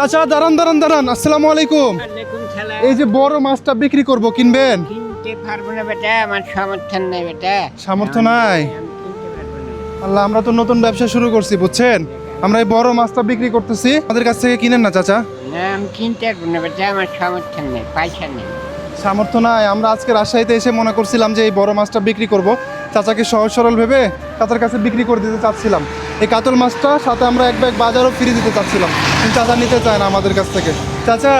চাচা দাঁড়ান দাঁড়ান দাঁড়ান, আসসালামু আলাইকুম। ওয়ালাইকুম সালাম। এই যে বড় মাছটা বিক্রি করব, কিনবেন? কিনতে পারবো না বেটা, আমার সামর্থ্য নাই বেটা। সামর্থ্য নাই? আমি কিনতে পারবো না। আল্লাহ, আমরা তো নতুন ব্যবসা শুরু করছি বুঝছেন, আমরা এই বড় মাছটা বিক্রি করতেছি, আমাদের কাছ থেকে কিনেন না চাচা। না আমি কিনতে পারবো না বেটা, আমার সামর্থ্য নেই, পয়সা নেই। সামর্থ্য নাই? আমরা আজকে রাজশাহীতে এসে মনে করছিলাম যে এই বড় মাছটা বিক্রি করব, চাচাকে সহজ সরল ভেবে চাচার কাছে বিক্রি করে দিতে চাচ্ছিলাম। এই কাতল মাছটা সাথে আমরা এক ব্যাগ বাজারও ফ্রি দিতে চাচ্ছিলাম, কিন্তু চাচা নিতে চায় না আমাদের কাছ থেকে। চাচা,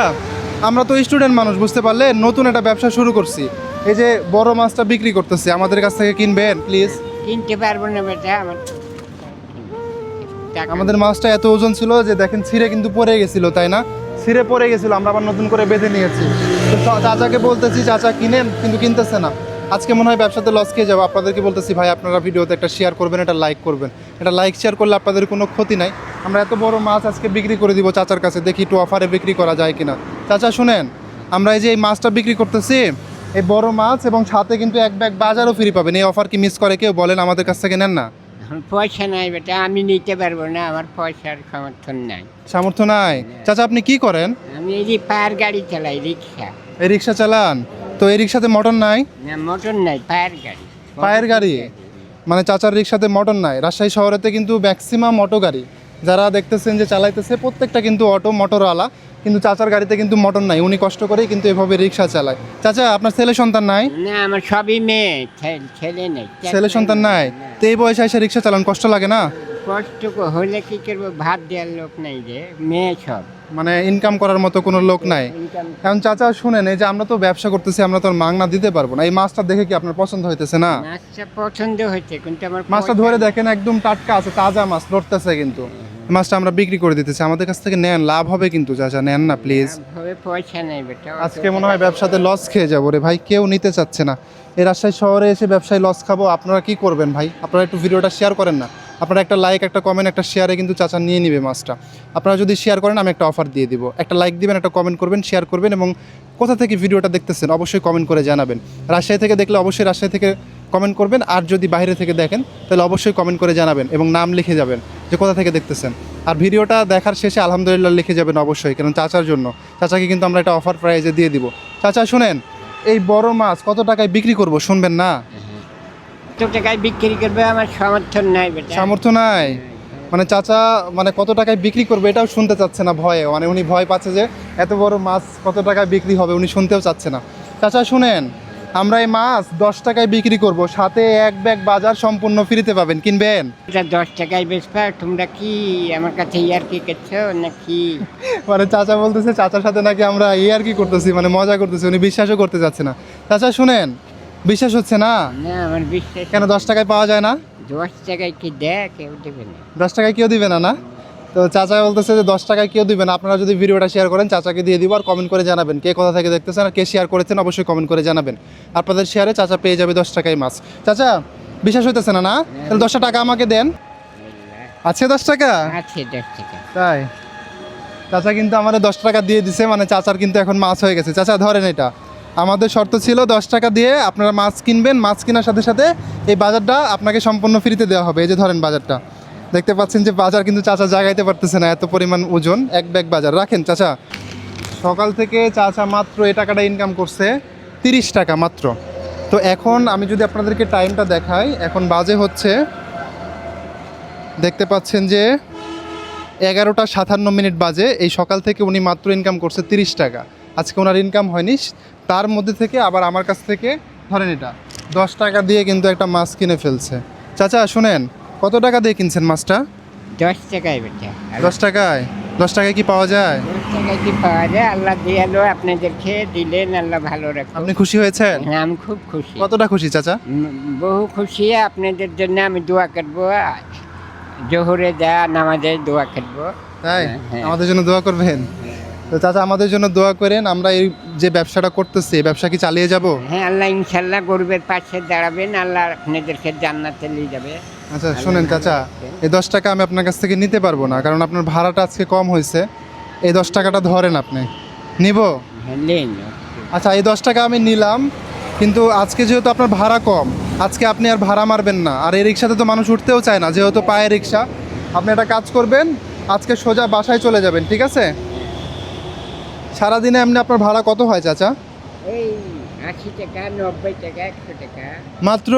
আমরা তো স্টুডেন্ট মানুষ, বুঝতে পারলে, নতুন একটা ব্যবসা শুরু করছি, এই যে বড় মাছটা বিক্রি করতেছি, আমাদের কাছ থেকে কিনবেন প্লিজ? কিনতে পারবো না বেটা, আমার টাকা আমাদের মাছটা এত ওজন ছিল যে দেখেন ছিঁড়ে কিন্তু পড়ে গেছিল, তাই না? ছিঁড়ে পড়ে গেছিল, আমরা আবার নতুন করে বেঁধে নিয়েছি। তো চাচাকে বলতেছি চাচা কিনেন, কিন্তু কিনতেছে না। আজকে মনে হয় ব্যবসাতে লস খেয়ে যাবো। আপনাদেরকে বলতেছি ভাই, আপনারা ভিডিওতে একটা শেয়ার করবেন, একটা লাইক করবেন। এটা লাইক শেয়ার করলে আপনাদের কোনো ক্ষতি নাই। আমরা এত বড় মাছ আজকে বিক্রি করে দিব চাচার কাছে, দেখি একটু অফারে বিক্রি করা যায় কিনা। চাচা শুনেন, আমরা এই যে এই মাছটা বিক্রি করতেছি, এই বড় মাছ এবং সাথে কিন্তু এক ব্যাগ বাজারও ফ্রি পাবেন। এই অফার কি মিস করে কেউ? বলেন, আমাদের কাছ থেকে নেন না। আমার পয়সা নাই বেটা, আমি নিতে পারবো না, আমার পয়সার সমর্থন নাই। সামর্থ্য নাই? চাচা আপনি কি করেন? আমি এই যে পায়ের গাড়ি চালাই, রিক্সা। এই রিক্সা চালান? তো এই রিক্সাতে মোটর নাই? না মোটর নাই, পায়ের গাড়ি। পায়ের গাড়ি? মানে চাচার রিক্সাতে মোটর নাই? রাজশাহী শহরেতে কিন্তু ম্যাক্সিমাম অটো গাড়ি যারা দেখতেছেন যে চালাইতেছে, প্রত্যেকটা কিন্তু অটো মোটরওয়ালা, কিন্তু চাচার গাড়িতে কিন্তু মোটর নাই। উনি কষ্ট করেই কিন্তু এভাবে রিক্সা চালায়। চাচা, আপনার ছেলে সন্তান নাই? না আমার সবই মেয়ে, ছেলে নেই। ছেলে সন্তান নাই? তো এই বয়সে এসে রিক্সা চালান, কষ্ট লাগে না? কষ্ট হলে কি করবো, ভাত দেওয়ার লোক নাই যে, মেয়ে সব। মানে ইনকাম করার মতো কোনো লোক নাই? Income- এখন চাচা শুনেন, এই যে আমরা তো ব্যবসা করতেছি, আমরা তো আর মাগনা দিতে পারবো না। এই মাছটা দেখে কি আপনার পছন্দ হইতেছে না? মাছটা পছন্দ হয়েছে, কিন্তু আমার মাছটা পয়সা ধরে নেই। দেখেন, একদম টাটকা আছে, তাজা মাছ, লড়তেছে কিন্তু। এই মাছটা আমরা বিক্রি করে দিতেছি, আমাদের কাছ থেকে নেন, লাভ হবে কিন্তু। চাচা নেন না প্লিজ। ভাবে পয়সা নেই বেটা। আজকে মনে হয় ব্যবসাতে লস খেয়ে যাবো রে ভাই, কেউ নিতে চাচ্ছে না। এই রাজশাহী শহরে এসে ব্যবসায় লস খাবো, আপনারা কি করবেন ভাই? আপনারা একটু ভিডিওটা শেয়ার করেন না। আপনারা একটা লাইক, একটা কমেন্ট, একটা শেয়ারে কিন্তু চাচা নিয়ে নিবে মাছটা। আপনারা যদি শেয়ার করেন, আমি একটা অফার দিয়ে দিব। একটা লাইক দিবেন, একটা কমেন্ট করবেন, শেয়ার করবেন, এবং কোথা থেকে ভিডিওটা দেখতেছেন অবশ্যই কমেন্ট করে জানাবেন। রাজশাহী থেকে দেখলে অবশ্যই রাজশাহী থেকে কমেন্ট করবেন, আর যদি বাইরে থেকে দেখেন তাহলে অবশ্যই কমেন্ট করে জানাবেন এবং নাম লিখে যাবেন যে কোথা থেকে দেখতেছেন। আর ভিডিওটা দেখার শেষে আলহামদুলিল্লাহ লিখে যাবেন অবশ্যই, কারণ চাচার জন্য। চাচাকে কিন্তু আমরা একটা অফার প্রাইজে দিয়ে দিব। চাচা শুনেন, এই বড় মাছ কত টাকায় বিক্রি করব শুনবেন না? কত টাকায় বিক্রি করবে, আমার সমর্থন নাই বেটা। সামর্থ্য নাই? মানে চাচা মানে কত টাকায় বিক্রি করবে এটাও শুনতে চাচ্ছে না ভয়ে, মানে উনি ভয় পাচ্ছে যে এত বড় মাছ কত টাকায় বিক্রি হবে, উনি শুনতেও চাচ্ছে না। চাচা শুনেন, আমরা এই মাছ 10 টাকায় বিক্রি করব, সাথে এক ব্যাগ বাজার সম্পূর্ণ ফ্রিতে পাবেন, কিনবেন? এটা 10 টাকায় বেচবা, তোমরা কি আমার কাছে ইয়ার কি করছো নাকি? মানে চাচা বলতেছে চাচার সাথে নাকি আমরা আর কি করতেছি, মানে মজা করতেছি, উনি বিশ্বাসও করতে যাচ্ছে না। চাচা শুনেন, বিশ্বাস হচ্ছে না? না আমার বিশ্বাস। কেন 10 টাকায় পাওয়া যায় না? 10 টাকায় কি দেয়, কেউ দেবে না। 10 টাকায় কেউ দিবে না? না, তো চাচা বলতেছে যে 10 টাকায় কেউ দিবে না। আপনারা যদি ভিডিওটা শেয়ার করেন, চাচাকে দিয়ে দিব, আর কমেন্ট করে জানাবেন কে কোথা থেকে দেখতেছেন আর কে শেয়ার করেছেন, অবশ্যই কমেন্ট করে জানাবেন। আপনাদের শেয়ারে চাচা পেয়ে যাবে 10 টাকায় মাছ। চাচা বিশ্বাস হইতেছে না? না, তাহলে 10 টাকা আমাকে দেন। আছে 10 টাকা? আছে 10 টাকা। তাই? চাচা কিন্তু আমাদের 10 টাকা দিয়ে দিছে, মানে চাচার কিন্তু এখন মাছ হয়ে গেছে। চাচা ধরেন, এটা আমাদের শর্ত ছিল 10 টাকা দিয়ে আপনারা মাছ কিনবেন, মাছ কেনার সাথে সাথে এই বাজারটা আপনাকে সম্পূর্ণ ফ্রিতে দেওয়া হবে। এই যে ধরেন বাজারটা, দেখতে পাচ্ছেন যে বাজার কিন্তু চাচা জাগাইতে পারতেছে না, এত পরিমাণ ওজন, এক ব্যাগ বাজার। রাখেন চাচা, সকাল থেকে চাচা মাত্র এই টাকাটা ইনকাম করছে 30 টাকা মাত্র। তো এখন আমি যদি আপনাদেরকে টাইমটা দেখাই, এখন বাজে হচ্ছে, দেখতে পাচ্ছেন যে 11টা 57 মিনিট বাজে। এই সকাল থেকে উনি মাত্র ইনকাম করছে 30 টাকা। আজকে ওনার ইনকাম হয়নি, তার মধ্যে থেকে আবার আমার কাছ থেকে ধরেন এটা 10 টাকা দিয়ে কিন্তু একটা মাছ কিনে ফেলছে। চাচা শুনেন, কত টাকা দিয়ে কিনছেন মাছটা? 10 টাকায় বেটা। 10 টাকায়? 10 টাকায় কি পাওয়া যায়? 10 টাকায় কি পাওয়া যায়? আল্লাহ দিয়ালো, আপনাদেরকে দিলেন, আল্লাহ ভালো রাখো। আপনি খুশি হয়েছেন? হ্যাঁ আমি খুব খুশি, কতটা খুশি চাচা? বহু খুশি। আপনাদের জন্য আমি দোয়া করবো, জোহরে যা নামাজে দোয়া করবো। তাই? হ্যাঁ। আমাদের জন্য দোয়া করবেন? তো চাচা আমাদের জন্য দোয়া করেন। আমরা এই যে ব্যবসাটা করতেছি, এই ব্যবসা কি চালিয়ে যাব? হ্যাঁ আল্লাহ ইনশাল্লাহ গরিবের পাশে দাঁড়াবেন, আল্লাহ আপনাদেরকে জান্নাতে নিয়ে যাবে। আচ্ছা শুনেন চাচা, এই 10 টাকা আমি আপনার কাছ থেকে নিতে পারবো না, কারণ আপনার ভাড়াটা আজকে কম হয়েছে। এই 10 টাকাটা ধরেন, আপনি নিব? হ্যাঁ নেন। আচ্ছা এই 10 টাকা আমি নিলাম, কিন্তু আজকে যেহেতু আপনার ভাড়া কম, আজকে আপনি আর ভাড়া মারবেন না। আর এই রিক্সাতে তো মানুষ উঠতেও চায় না, যেহেতু পায়ে রিক্সা। আপনি একটা কাজ করবেন, আজকে সোজা বাসায় চলে যাবেন, ঠিক আছে? সারাদিনে এমনি আপনার ভাড়া কত হয় চাচা? এই 80 টাকা 90 টাকা 100 টাকা মাত্র?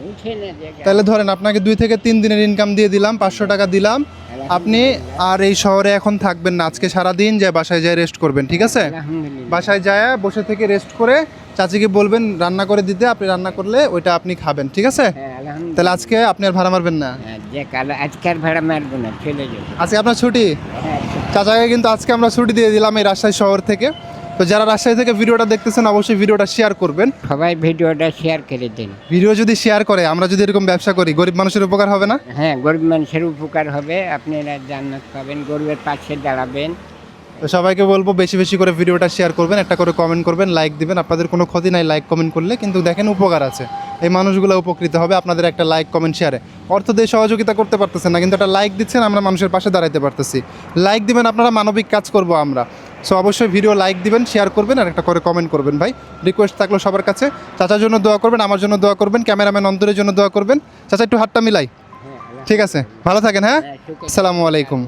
উঠে না জায়গা। তাহলে ধরেন আপনাকে 2 থেকে 3 দিনের ইনকাম দিয়ে দিলাম, 500 টাকা দিলাম। আপনি আর এই শহরে এখন থাকবেন না, আজকে সারাদিন যায় বাসায় যায় রেস্ট করবেন, ঠিক আছে? আলহামদুলিল্লাহ। বাসায় যায় বসে থেকে রেস্ট করে চাচিকে বলবেন রান্না করে দিতে, আপনি রান্না করলে ওইটা আপনি খাবেন, ঠিক আছে? হ্যাঁ আলহামদুলিল্লাহ। তাহলে আজকে আপনি আর ভাড়া মারবেন না? হ্যাঁ, যে কালো আজকাল ভাড়া মারবো না, চলে যাবো। আজকে আপনার ছুটি? হ্যাঁ, চাচাকে কিন্তু আজকে আমরা ছুটি দিয়ে দিলাম এই রাজশাহী শহর থেকে। তো যারা রাজশাহী থেকে ভিডিওটা দেখতেছেন অবশ্যই ভিডিওটা শেয়ার করবেন। সবাই ভিডিওটা শেয়ার করে দিন। ভিডিও যদি শেয়ার করে, আমরা যদি এরকম ব্যবসা করি, গরিব মানুষের উপকার হবে না? হ্যাঁ, গরিব মানুষের উপকার হবে, আপনারা জান্নাত পাবেন, গরিবের পাশে দাঁড়াবেন। তো সবাইকে বলবো বেশি বেশি করে ভিডিওটা শেয়ার করবেন, একটা করে কমেন্ট করবেন, লাইক দিবেন। আপনাদের কোনো ক্ষতি নাই লাইক কমেন্ট করলে, কিন্তু দেখেন উপকার আছে, এই মানুষগুলো উপকৃত হবে আপনাদের একটা লাইক কমেন্ট শেয়ারে। অর্থ দিয়ে সহযোগিতা করতে পারতেছেন না, কিন্তু একটা লাইক দিচ্ছেন, আমরা মানুষের পাশে দাঁড়াতে পারতেছি। লাইক দিবেন আপনারা, মানবিক কাজ করব আমরা। সো অবশ্যই ভিডিও লাইক দিবেন, শেয়ার করবেন, আর একটা করে কমেন্ট করবেন। ভাই রিকোয়েস্ট থাকলো সবার কাছে, চাচার জন্য দোয়া করবেন, আমার জন্য দোয়া করবেন, ক্যামেরাম্যান অন্তরের জন্য দোয়া করবেন। চাচা একটু হাতটা মিলাই, হ্যাঁ, ঠিক আছে? ভালো থাকেন, হ্যাঁ, শুকরিয়া। আসসালামু আলাইকুম।